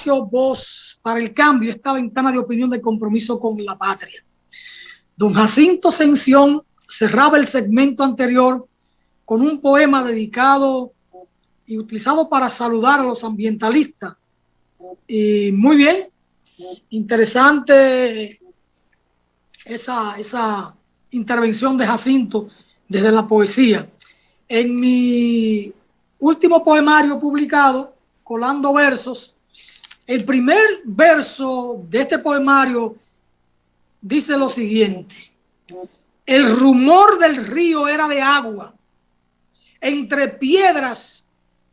espacio Voz para el Cambio, esta ventana de opinión de compromiso con la patria. Don Jacinto Ascensión cerraba el segmento anterior con un poema dedicado y utilizado para saludar a los ambientalistas. Y muy bien, interesante esa intervención de Jacinto desde la poesía. En mi último poemario publicado, Colando Versos, el primer verso de este poemario dice lo siguiente: el rumor del río era de agua, entre piedras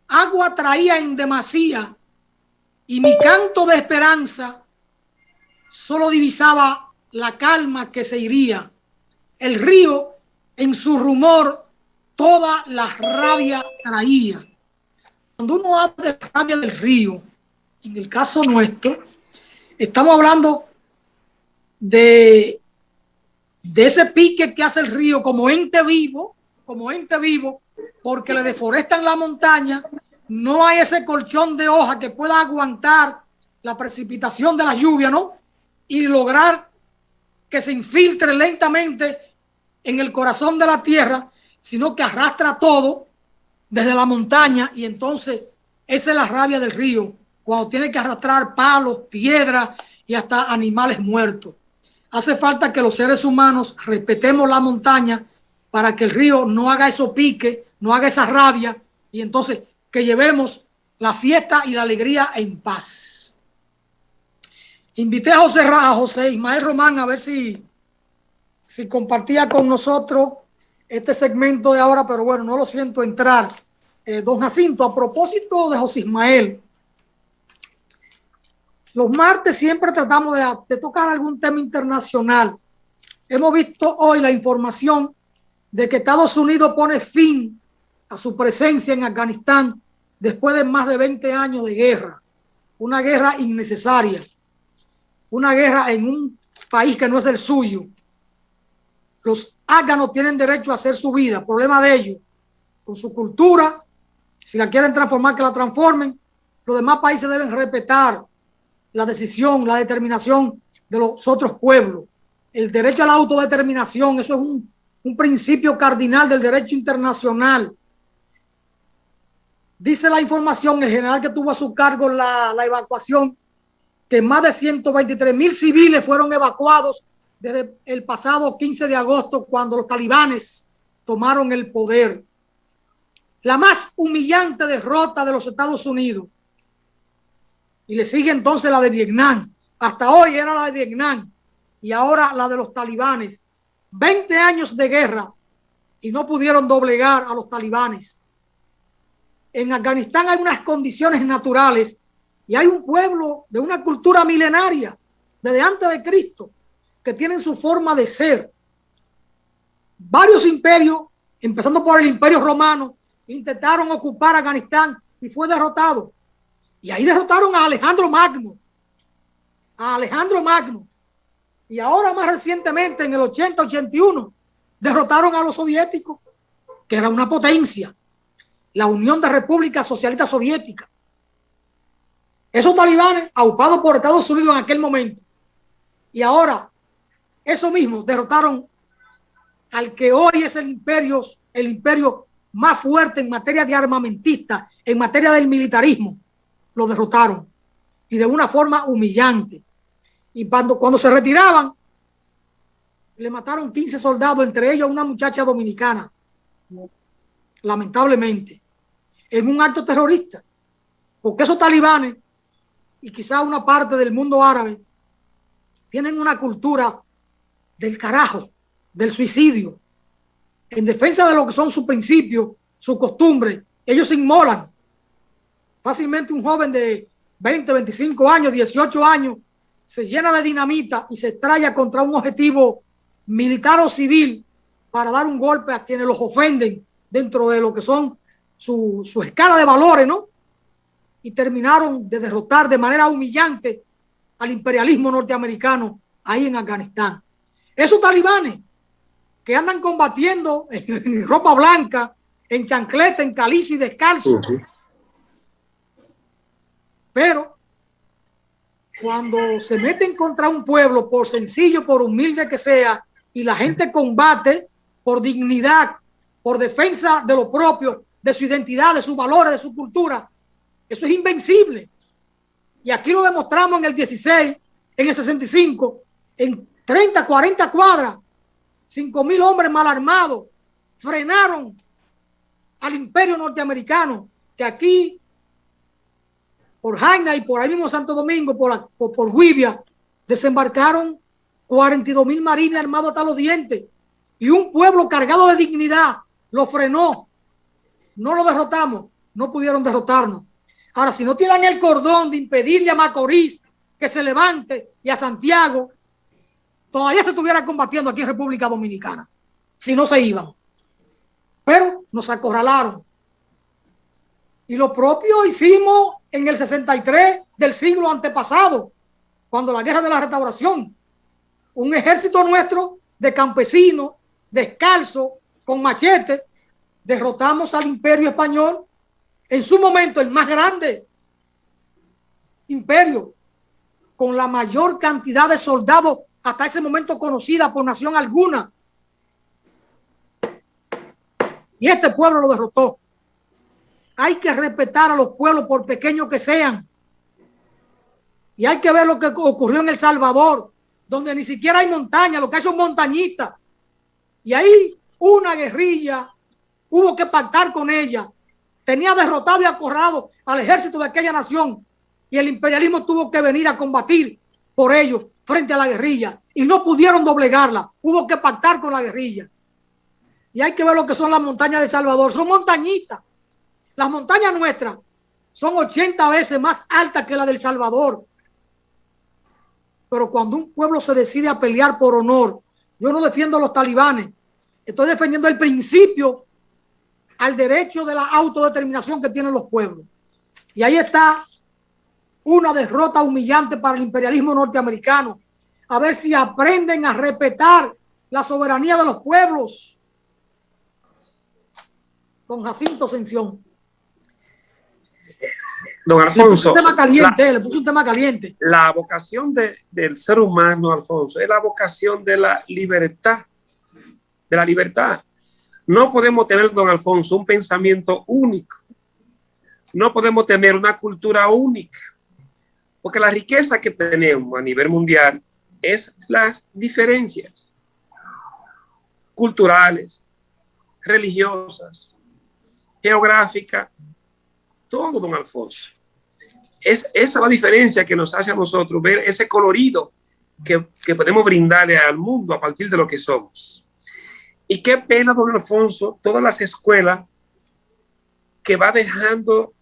agua traía en demasía, y mi canto de esperanza solo divisaba la calma que se iría. El río en su rumor toda la rabia traía. Cuando uno habla de la rabia del río, en el caso nuestro, estamos hablando de ese pique que hace el río como ente vivo, porque le deforestan la montaña, no hay ese colchón de hoja que pueda aguantar la precipitación de la lluvia, ¿no? Y lograr que se infiltre lentamente en el corazón de la tierra, sino que arrastra todo desde la montaña, y entonces esa es la rabia del río, cuando tiene que arrastrar palos, piedras y hasta animales muertos. Hace falta que los seres humanos respetemos la montaña para que el río no haga esos piques, no haga esa rabia, y entonces que llevemos la fiesta y la alegría en paz. Invité a José Ismael Román a ver si compartía con nosotros este segmento de ahora, pero bueno, no lo siento entrar. Don Jacinto, a propósito de José Ismael, los martes siempre tratamos de tocar algún tema internacional. Hemos visto hoy la información de que Estados Unidos pone fin a su presencia en Afganistán después de más de 20 años de guerra. Una guerra innecesaria. Una guerra en un país que no es el suyo. Los afganos tienen derecho a hacer su vida, problema de ellos, con su cultura. Si la quieren transformar, que la transformen. Los demás países deben respetar la decisión, la determinación de los otros pueblos. El derecho a la autodeterminación, eso es un principio cardinal del derecho internacional. Dice la información, el general que tuvo a su cargo la evacuación, que más de 123,000 civiles fueron evacuados desde el pasado 15 de agosto, cuando los talibanes tomaron el poder. La más humillante derrota de los Estados Unidos. Y le sigue entonces la de Vietnam. Hasta hoy era la de Vietnam y ahora la de los talibanes. 20 años de guerra y no pudieron doblegar a los talibanes. En Afganistán hay unas condiciones naturales y hay un pueblo de una cultura milenaria, desde antes de Cristo, que tienen su forma de ser. Varios imperios, empezando por el Imperio Romano, intentaron ocupar Afganistán y fue derrotado. Y ahí derrotaron a Alejandro Magno. Y ahora más recientemente, en el 80-81, derrotaron a los soviéticos, que era una potencia, la Unión de Repúblicas Socialistas Soviéticas. Esos talibanes, aupados por Estados Unidos en aquel momento, y ahora eso mismo derrotaron al que hoy es el imperio más fuerte en materia de armamentista, en materia del militarismo. Lo derrotaron y de una forma humillante. Y cuando se retiraban, le mataron 15 soldados, entre ellos una muchacha dominicana, lamentablemente, en un acto terrorista, porque esos talibanes y quizá una parte del mundo árabe tienen una cultura del carajo, del suicidio, en defensa de lo que son sus principios, sus costumbres. Ellos se inmolan. Fácilmente un joven de 20, 25 años, 18 años, se llena de dinamita y se estrella contra un objetivo militar o civil para dar un golpe a quienes los ofenden dentro de lo que son su escala de valores, ¿no? Y terminaron de derrotar de manera humillante al imperialismo norteamericano ahí en Afganistán. Esos talibanes que andan combatiendo en ropa blanca, en chancleta, en calizo y descalzo. Pero cuando se meten contra un pueblo, por sencillo, por humilde que sea, y la gente combate por dignidad, por defensa de lo propio, de su identidad, de sus valores, de su cultura, eso es invencible. Y aquí lo demostramos en el 16, en el 65, en 30, 40 cuadras, 5,000 hombres mal armados frenaron al imperio norteamericano, que aquí, por Jaina y por ahí mismo Santo Domingo, por Guibia, desembarcaron 42,000 marines armados hasta los dientes, y un pueblo cargado de dignidad lo frenó. No lo derrotamos, no pudieron derrotarnos. Ahora, si no tiran el cordón de impedirle a Macorís que se levante y a Santiago, todavía se estuviera combatiendo aquí en República Dominicana, si no se iban. Pero nos acorralaron. Y lo propio hicimos en el 63 del siglo antepasado, cuando la Guerra de la Restauración. Un ejército nuestro de campesinos, descalzos, con machete, derrotamos al Imperio Español, en su momento el más grande imperio, con la mayor cantidad de soldados hasta ese momento conocida por nación alguna. Y este pueblo lo derrotó. Hay que respetar a los pueblos por pequeños que sean. Y hay que ver lo que ocurrió en El Salvador, donde ni siquiera hay montaña, lo que hay son montañitas. Y ahí una guerrilla hubo que pactar con ella. Tenía derrotado y acorralado al ejército de aquella nación. Y el imperialismo tuvo que venir a combatir por ellos frente a la guerrilla. Y no pudieron doblegarla. Hubo que pactar con la guerrilla. Y hay que ver lo que son las montañas de El Salvador. Son montañitas. Las montañas nuestras son 80 veces más altas que las del Salvador. Pero cuando un pueblo se decide a pelear por honor, yo no defiendo a los talibanes, estoy defendiendo el principio al derecho de la autodeterminación que tienen los pueblos. Y ahí está una derrota humillante para el imperialismo norteamericano. A ver si aprenden a respetar la soberanía de los pueblos. Don Jacinto Ascensión. Don Alfonso, le puso un tema caliente. La vocación del ser humano, Alfonso, es la vocación de la libertad. De la libertad. No podemos tener, don Alfonso, un pensamiento único. No podemos tener una cultura única. Porque la riqueza que tenemos a nivel mundial es las diferencias culturales, religiosas, geográficas, todo, don Alfonso. Es esa la diferencia que nos hace a nosotros ver ese colorido que podemos brindarle al mundo a partir de lo que somos. Y qué pena, don Alfonso, todas las escuelas que va dejando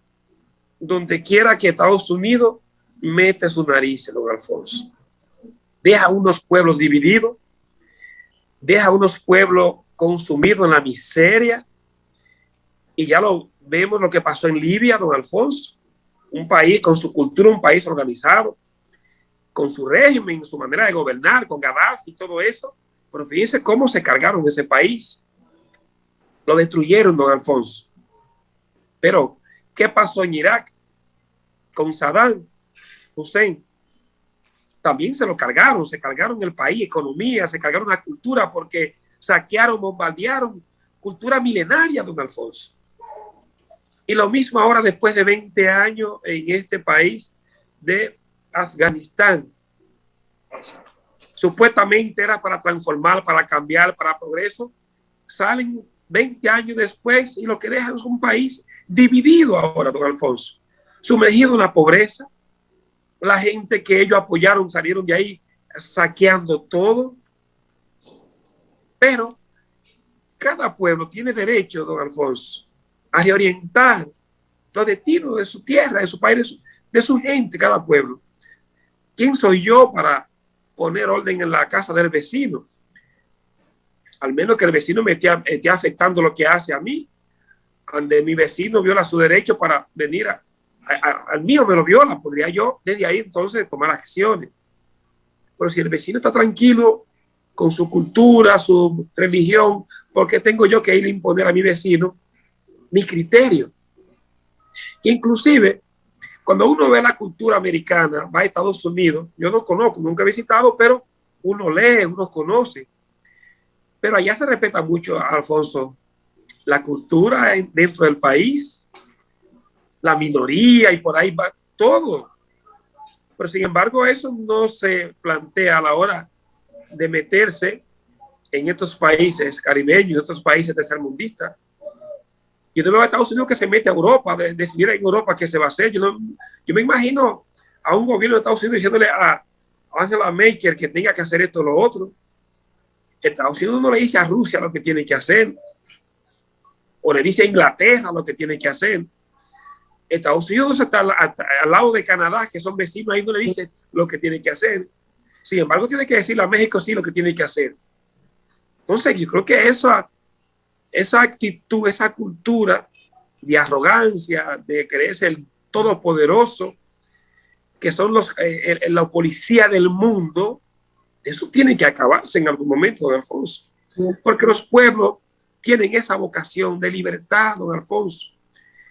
donde quiera que Estados Unidos mete su nariz, don Alfonso. Deja unos pueblos divididos, deja unos pueblos consumidos en la miseria. Y ya lo vemos lo que pasó en Libia, don Alfonso. Un país con su cultura, un país organizado, con su régimen, su manera de gobernar, con Gaddafi y todo eso. Pero fíjense cómo se cargaron ese país. Lo destruyeron, don Alfonso. Pero, ¿qué pasó en Irak con Saddam Hussein? También se cargaron el país, economía, se cargaron la cultura porque saquearon, bombardearon cultura milenaria, don Alfonso. Y lo mismo ahora después de 20 años en este país de Afganistán. Supuestamente era para transformar, para cambiar, para progreso. Salen 20 años después y lo que dejan es un país dividido ahora, don Alfonso. Sumergido en la pobreza. La gente que ellos apoyaron salieron de ahí saqueando todo. Pero cada pueblo tiene derecho, don Alfonso, a reorientar los destinos de su tierra, de su país, de su gente, cada pueblo. ¿Quién soy yo para poner orden en la casa del vecino? Al menos que el vecino me esté afectando lo que hace a mí. Donde mi vecino viola su derecho para venir al mío me lo viola, podría yo desde ahí entonces tomar acciones. Pero si el vecino está tranquilo con su cultura, su religión, ¿por qué tengo yo que ir a imponer a mi vecino mi criterio? Que inclusive Cuando uno ve la cultura americana, va a Estados Unidos, yo no conozco, nunca he visitado, pero uno lee, uno conoce. Pero allá se respeta mucho, Alfonso, la cultura dentro del país, la minoría y por ahí va todo. Pero sin embargo, eso no se plantea a la hora de meterse en estos países caribeños, en estos países tercermundistas. Yo no veo a Estados Unidos que se mete a Europa, decidir en Europa qué se va a hacer. Yo me imagino a un gobierno de Estados Unidos diciéndole a Angela Merkel que tenga que hacer esto o lo otro. Estados Unidos no le dice a Rusia lo que tiene que hacer, o le dice a Inglaterra lo que tiene que hacer. Estados Unidos está al lado de Canadá, que son vecinos, ahí no le dice lo que tiene que hacer. Sin embargo, tiene que decirle a México sí lo que tiene que hacer. Entonces, yo creo que esa actitud, esa cultura de arrogancia, de creerse el todopoderoso, que son la policía del mundo, eso tiene que acabarse en algún momento, don Alfonso. Porque los pueblos tienen esa vocación de libertad, don Alfonso.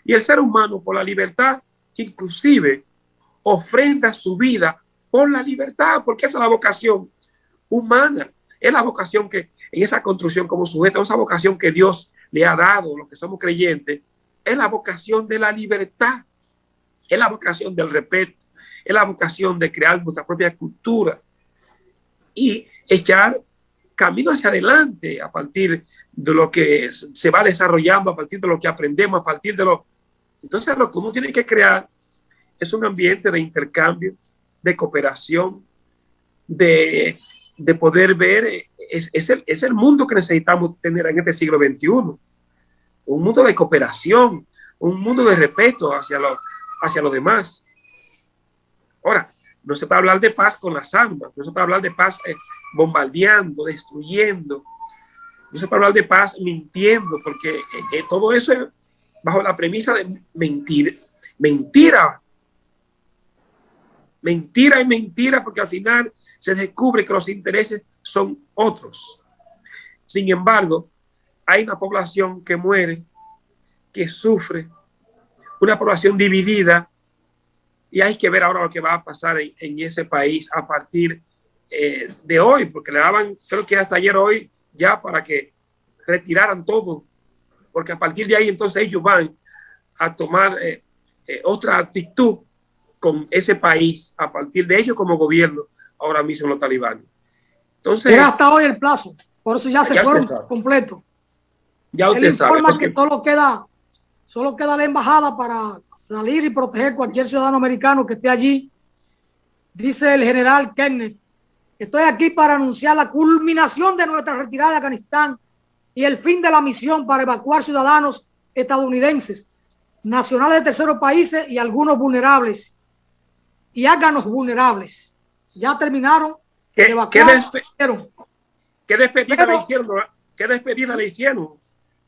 Y el ser humano, por la libertad, inclusive ofrenda su vida por la libertad, porque esa es la vocación humana. Es la vocación que en esa construcción como sujeto, esa vocación que Dios le ha dado, los que somos creyentes, es la vocación de la libertad, es la vocación del respeto, es la vocación de crear nuestra propia cultura y echar camino hacia adelante a partir de lo que se va desarrollando, a partir de lo que aprendemos, a partir de lo... Entonces lo que uno tiene que crear es un ambiente de intercambio, de cooperación, de poder ver, es el mundo que necesitamos tener en este siglo XXI. Un mundo de cooperación, un mundo de respeto hacia los demás. Ahora, no se puede hablar de paz con las armas, no se puede hablar de paz bombardeando, destruyendo, no se puede hablar de paz mintiendo, porque todo eso es bajo la premisa de mentira, mentira y mentira, porque al final se descubre que los intereses son otros. Sin embargo, hay una población que muere, que sufre, una población dividida, y hay que ver ahora lo que va a pasar en ese país a partir de hoy, porque le daban, creo que hasta ayer hoy, ya para que retiraran todo, porque a partir de ahí entonces ellos van a tomar otra actitud con ese país, a partir de ellos como gobierno, ahora mismo los talibanes. Entonces, era hasta hoy el plazo, por eso ya se fueron completo. Ya usted sabe. Informa que solo queda la embajada para salir y proteger cualquier ciudadano americano que esté allí. Dice el general Kenneth: estoy aquí para anunciar la culminación de nuestra retirada de Afganistán y el fin de la misión para evacuar ciudadanos estadounidenses, nacionales de terceros países y algunos vulnerables y afganos vulnerables. Ya terminaron de evacuar. ¿Qué despedida le hicieron? ¿Qué despedida le hicieron?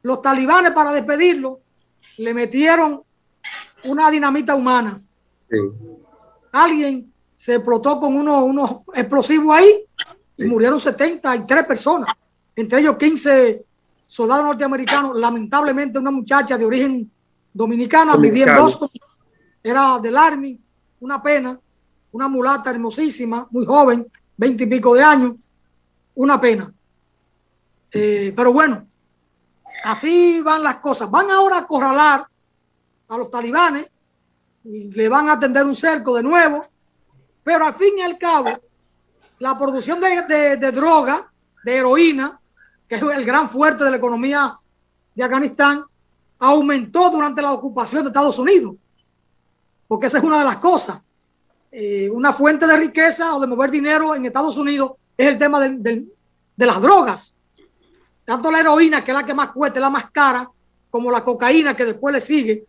Los talibanes, para despedirlo, le metieron una dinamita humana. Sí. Alguien se explotó con unos explosivos ahí y murieron 73 personas, entre ellos 15 soldados norteamericanos. Lamentablemente una muchacha de origen dominicana, vivía en Boston, era del Army, una pena, una mulata hermosísima, muy joven, 20 y pico de años, una pena. Pero bueno, así van las cosas. Van ahora a acorralar a los talibanes y le van a tender un cerco de nuevo, pero al fin y al cabo la producción de droga, de heroína, que es el gran fuerte de la economía de Afganistán, aumentó durante la ocupación de Estados Unidos, porque esa es una de las cosas. Una fuente de riqueza o de mover dinero en Estados Unidos es el tema de las drogas. Tanto la heroína, que es la que más cuesta, es la más cara, como la cocaína, que después le sigue.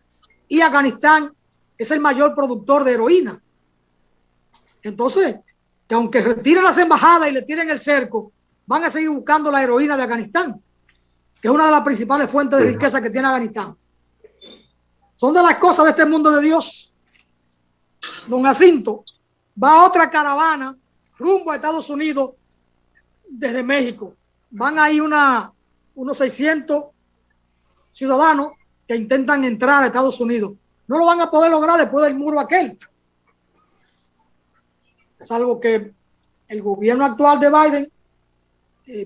Y Afganistán es el mayor productor de heroína. Entonces, que aunque retiren las embajadas y le tiren el cerco, van a seguir buscando la heroína de Afganistán, que es una de las principales fuentes de riqueza que tiene Afganistán. Son de las cosas de este mundo de Dios. Don Jacinto, va otra caravana rumbo a Estados Unidos desde México. Van ahí unos 600 ciudadanos que intentan entrar a Estados Unidos. No lo van a poder lograr después del muro aquel. Salvo que el gobierno actual de Biden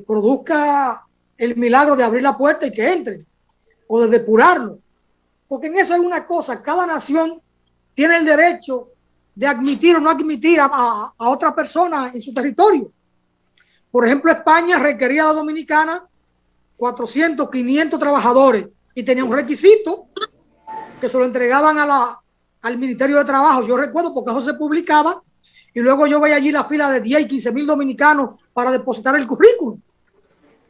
produzca el milagro de abrir la puerta y que entren, o de depurarlo. Porque en eso hay una cosa, cada nación tiene el derecho de admitir o no admitir a otra persona en su territorio. Por ejemplo, España requería a la Dominicana 400, 500 trabajadores y tenía un requisito que se lo entregaban al Ministerio de Trabajo. Yo recuerdo porque eso se publicaba y luego yo veía allí la fila de 10 y 15 mil dominicanos para depositar el currículum.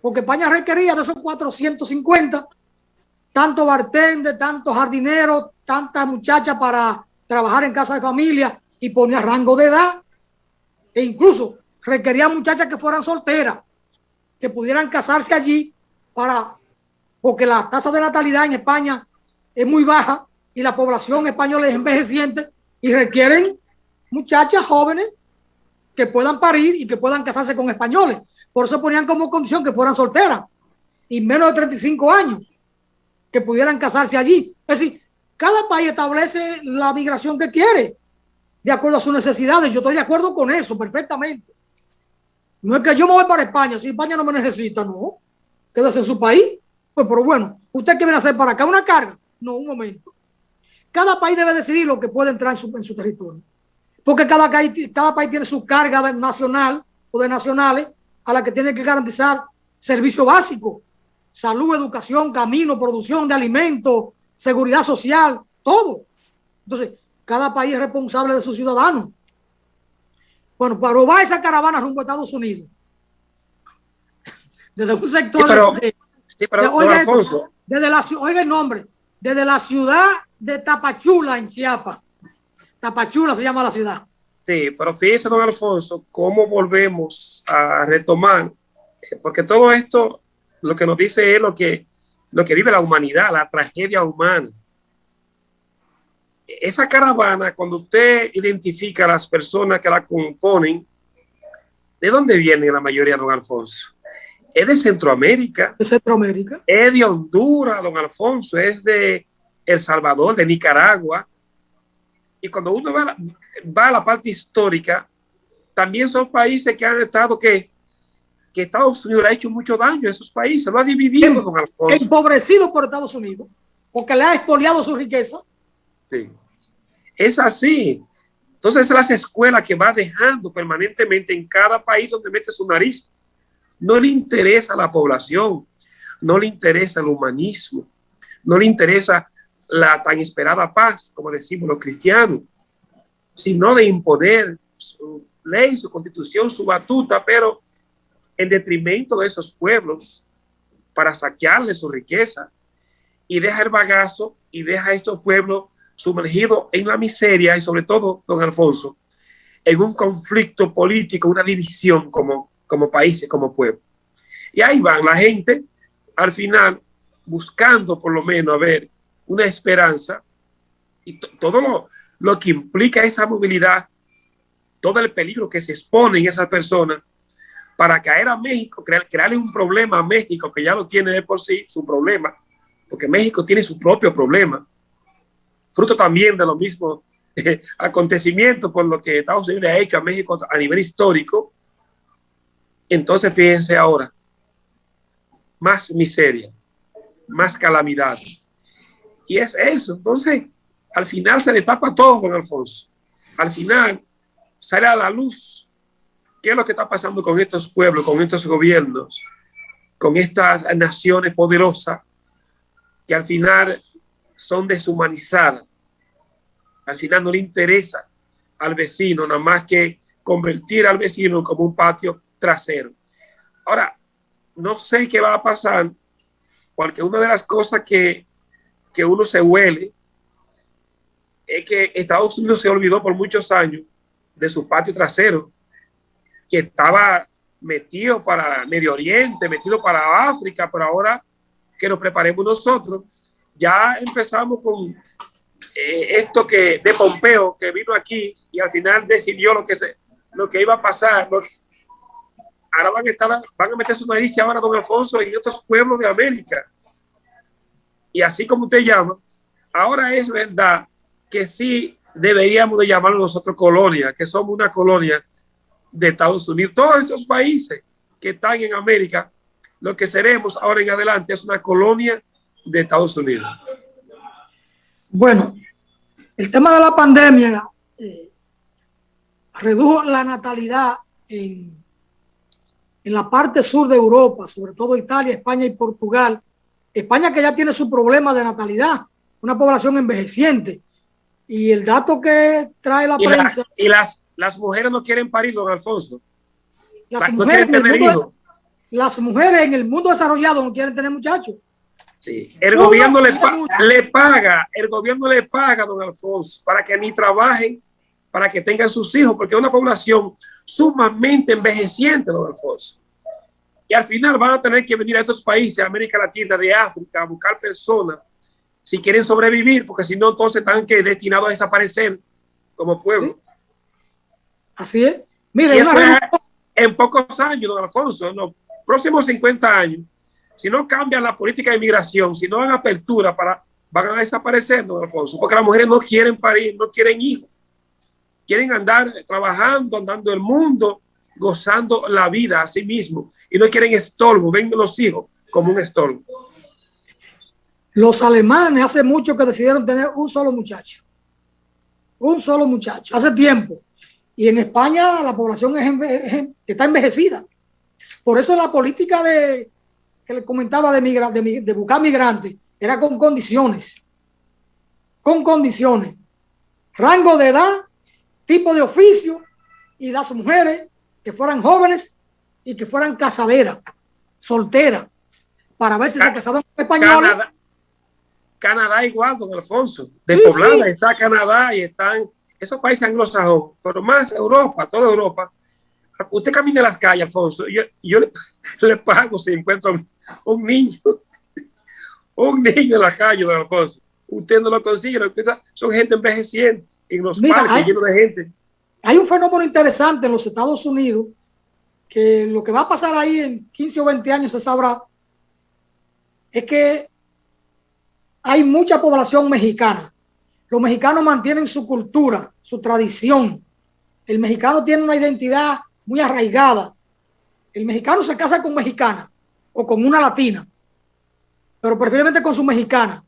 Porque España requería de esos 450 tanto bartender, tanto jardinero, tantas muchachas para trabajar en casa de familia y ponía rango de edad. E incluso requería muchachas que fueran solteras, que pudieran casarse allí porque la tasa de natalidad en España es muy baja y la población española es envejeciente y requieren muchachas jóvenes que puedan parir y que puedan casarse con españoles. Por eso ponían como condición que fueran solteras y menos de 35 años, que pudieran casarse allí. Es decir, cada país establece la migración que quiere de acuerdo a sus necesidades. Yo estoy de acuerdo con eso perfectamente. No es que yo me voy para España, si España no me necesita, no. Quédese en su país. Pues, pero bueno, ¿usted qué viene a hacer para acá? ¿Una carga? No, un momento. Cada país debe decidir lo que puede entrar en su territorio. Porque cada país tiene su carga nacional o de nacionales a la que tiene que garantizar servicio básico, salud, educación, camino, producción de alimentos, seguridad social, todo. Entonces, cada país es responsable de sus ciudadanos. Bueno, para robar esa caravana rumbo a Estados Unidos, desde un sector oiga el nombre, desde la ciudad de Tapachula en Chiapas. Tapachula se llama la ciudad. Sí, pero fíjese, don Alfonso, cómo volvemos a retomar, porque todo esto lo que nos dice es lo que vive la humanidad, la tragedia humana. Esa caravana, cuando usted identifica a las personas que la componen, ¿de dónde viene la mayoría, don Alfonso? Es de Centroamérica. De Centroamérica. Es de Honduras, don Alfonso, es de El Salvador, de Nicaragua. Y cuando uno va a la parte histórica, también son países que han estado que Estados Unidos le ha hecho mucho daño a esos países, lo ha dividido, don Alfonso. Empobrecido por Estados Unidos, porque le ha expoliado su riqueza. Sí. Es así. Entonces, las escuelas que va dejando permanentemente en cada país donde mete su nariz. No le interesa a la población, no le interesa el humanismo, no le interesa la tan esperada paz, como decimos los cristianos, sino de imponer su ley, su constitución, su batuta, pero en detrimento de esos pueblos para saquearle su riqueza, y deja el bagazo y deja a estos pueblos sumergidos en la miseria y sobre todo, don Alfonso, en un conflicto político, una división como países, como pueblo. Y ahí van la gente, al final, buscando por lo menos a ver una esperanza y todo lo que implica esa movilidad, todo el peligro que se expone en esas personas para caer a México, crearle un problema a México que ya lo tiene de por sí, su problema, porque México tiene su propio problema, fruto también de los mismos acontecimientos por lo que Estados Unidos le ha hecho a México a nivel histórico. Entonces, fíjense ahora, más miseria, más calamidad. Y es eso. Entonces, al final se le tapa todo, don Alfonso. Al final sale a la luz qué es lo que está pasando con estos pueblos, con estos gobiernos, con estas naciones poderosas que al final son deshumanizadas. Al final no le interesa al vecino nada más que convertir al vecino como un patio trasero. Ahora, no sé qué va a pasar, porque una de las cosas que uno se huele es que Estados Unidos se olvidó por muchos años de su patio trasero y estaba metido para Medio Oriente, metido para África, pero ahora que nos preparemos nosotros, ya empezamos con esto de Pompeo, que vino aquí y al final decidió lo que iba a pasar. Ahora van a meter su nariz ahora, don Alfonso, en otros pueblos de América. Y así como usted llama, ahora es verdad que sí deberíamos de llamarnos nosotros colonia, que somos una colonia de Estados Unidos. Todos esos países que están en América, lo que seremos ahora en adelante es una colonia de Estados Unidos. Bueno, el tema de la pandemia redujo la natalidad en la parte sur de Europa, sobre todo Italia, España y Portugal. España, que ya tiene su problema de natalidad, una población envejeciente. Y el dato que trae la prensa... Las mujeres no quieren parir, don Alfonso. Las mujeres en el mundo desarrollado no quieren tener muchachos. Sí. El gobierno le paga, don Alfonso, para que ni trabajen, para que tengan sus hijos, porque es una población sumamente envejeciente, don Alfonso. Y al final van a tener que venir a estos países, de América Latina, de África, a buscar personas si quieren sobrevivir, porque si no, entonces están destinados a desaparecer como pueblo. ¿Sí? Así es. Mire, en pocos años, don Alfonso, en los próximos 50 años, si no cambian la política de inmigración, si no dan apertura, van a desaparecer, don Alfonso, porque las mujeres no quieren parir, no quieren hijos, quieren andar trabajando, andando el mundo, gozando la vida a sí mismo, y no quieren estorbo, ven los hijos como un estorbo. Los alemanes hace mucho que decidieron tener un solo muchacho, hace tiempo. Y en España la población está envejecida. Por eso la política que le comentaba de buscar migrantes era con condiciones. Rango de edad, tipo de oficio, y las mujeres que fueran jóvenes y que fueran casaderas, solteras, para ver si se casaban con españoles. Canadá igual, don Alfonso. Despoblada sí. Está Canadá y están esos países anglosajones, pero más Europa, toda Europa. Usted camina en las calles, Alfonso, yo le pago si encuentro un niño en la calle, don Alfonso. Usted no lo consigue, son gente envejeciente en los parques llenos de gente. Hay un fenómeno interesante en los Estados Unidos, que lo que va a pasar ahí en 15 o 20 años se sabrá, es que hay mucha población mexicana. Los mexicanos mantienen su cultura, su tradición. El mexicano tiene una identidad muy arraigada. El mexicano se casa con mexicana o con una latina, pero preferiblemente con su mexicana.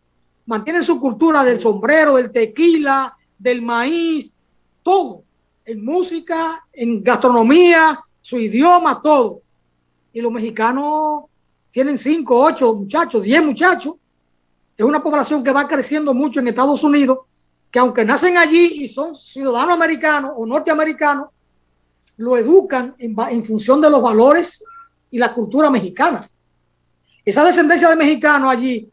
Mantienen su cultura del sombrero, del tequila, del maíz, todo. En música, en gastronomía, su idioma, todo. Y los mexicanos tienen 5, 8 muchachos, 10 muchachos. Es una población que va creciendo mucho en Estados Unidos, que aunque nacen allí y son ciudadanos americanos o norteamericanos, lo educan en función de los valores y la cultura mexicana. Esa descendencia de mexicanos allí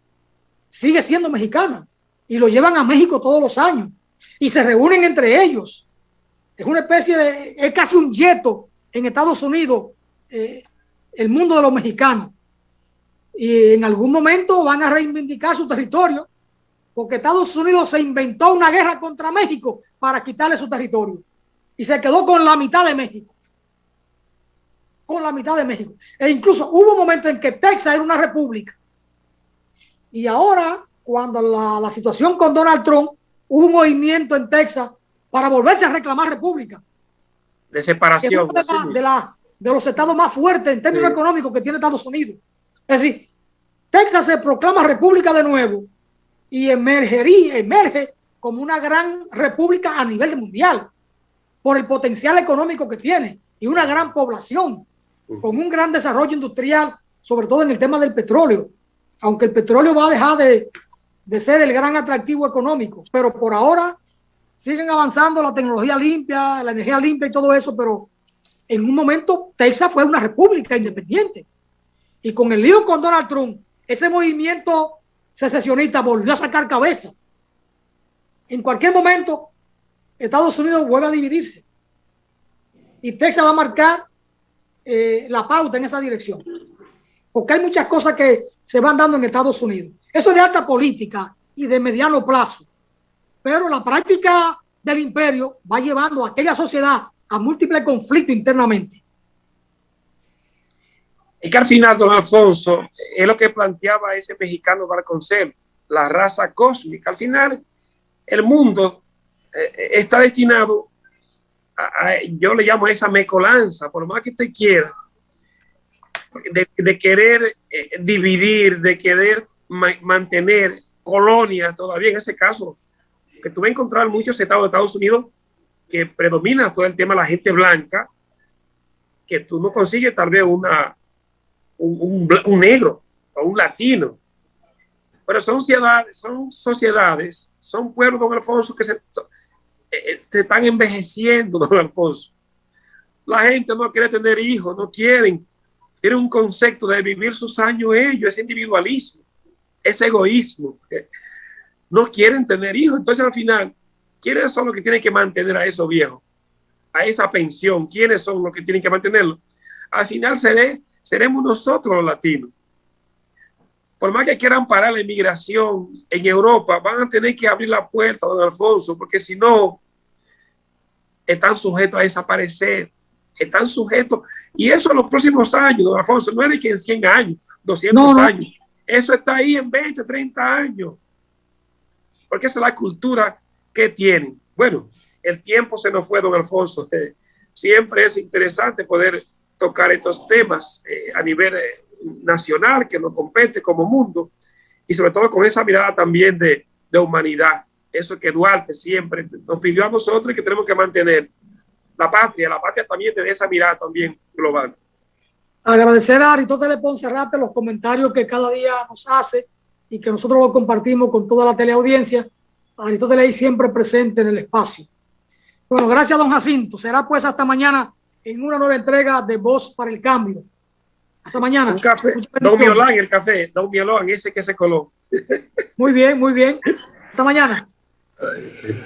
sigue siendo mexicana y lo llevan a México todos los años y se reúnen entre ellos. Es una especie es casi un yeto en Estados Unidos, el mundo de los mexicanos. Y en algún momento van a reivindicar su territorio, porque Estados Unidos se inventó una guerra contra México para quitarle su territorio y se quedó con la mitad de México. E incluso hubo un momento en que Texas era una república. Y ahora, cuando la situación con Donald Trump, hubo un movimiento en Texas para volverse a reclamar república. De separación. De los estados más fuertes en términos económicos que tiene Estados Unidos. Es decir, Texas se proclama república de nuevo y emerge como una gran república a nivel mundial por el potencial económico que tiene y una gran población con un gran desarrollo industrial, sobre todo en el tema del petróleo, aunque el petróleo va a dejar de ser el gran atractivo económico, pero por ahora siguen avanzando la tecnología limpia, la energía limpia y todo eso, pero en un momento Texas fue una república independiente. Y con el lío con Donald Trump, ese movimiento secesionista volvió a sacar cabeza. En cualquier momento, Estados Unidos vuelve a dividirse. Y Texas va a marcar la pauta en esa dirección. Porque hay muchas cosas que se van dando en Estados Unidos. Eso es de alta política y de mediano plazo. Pero la práctica del imperio va llevando a aquella sociedad a múltiples conflictos internamente. Es que al final, don Alfonso, es lo que planteaba ese mexicano Vasconcelos, la raza cósmica. Al final, el mundo está destinado yo le llamo a esa mecolanza, por más que usted quiera, de querer dividir, de querer mantener colonias, todavía en ese caso, que tú vas a encontrar muchos estados de Estados Unidos que predomina todo el tema de la gente blanca, que tú no consigues tal vez un negro o un latino, pero son sociedades, son pueblos, don Alfonso, que se están envejeciendo, don Alfonso. La gente no quiere tener hijos, no quieren, tienen un concepto de vivir sus años ellos, ese individualismo, ese egoísmo, no quieren tener hijos. Entonces al final, ¿quiénes son los que tienen que mantener a esos viejos? A esa pensión, ¿quiénes son los que tienen que mantenerlo? Al final seremos nosotros los latinos. Por más que quieran parar la inmigración en Europa, van a tener que abrir la puerta, don Alfonso, porque si no, están sujetos a desaparecer, están sujetos, y eso en los próximos años, don Alfonso, no es que en 100 años, 200 años, eso está ahí en 20, 30 años, porque esa es la cultura que tienen. Bueno, el tiempo se nos fue, don Alfonso. Siempre es interesante poder tocar estos temas a nivel nacional que nos compete como mundo y sobre todo con esa mirada también de humanidad. Eso que Duarte siempre nos pidió a nosotros y que tenemos que mantener. La patria también tiene esa mirada también global. Agradecer a Aristóteles Ponce-Rate los comentarios que cada día nos hace y que nosotros lo compartimos con toda la teleaudiencia. Aristóteles ahí siempre presente en el espacio. Bueno, gracias, don Jacinto. Será pues hasta mañana en una nueva entrega de Voz para el Cambio. Hasta mañana. Un café. Don Miolán, el café. Don Miolán, ese que se coló. Muy bien, muy bien. Hasta mañana. Ay,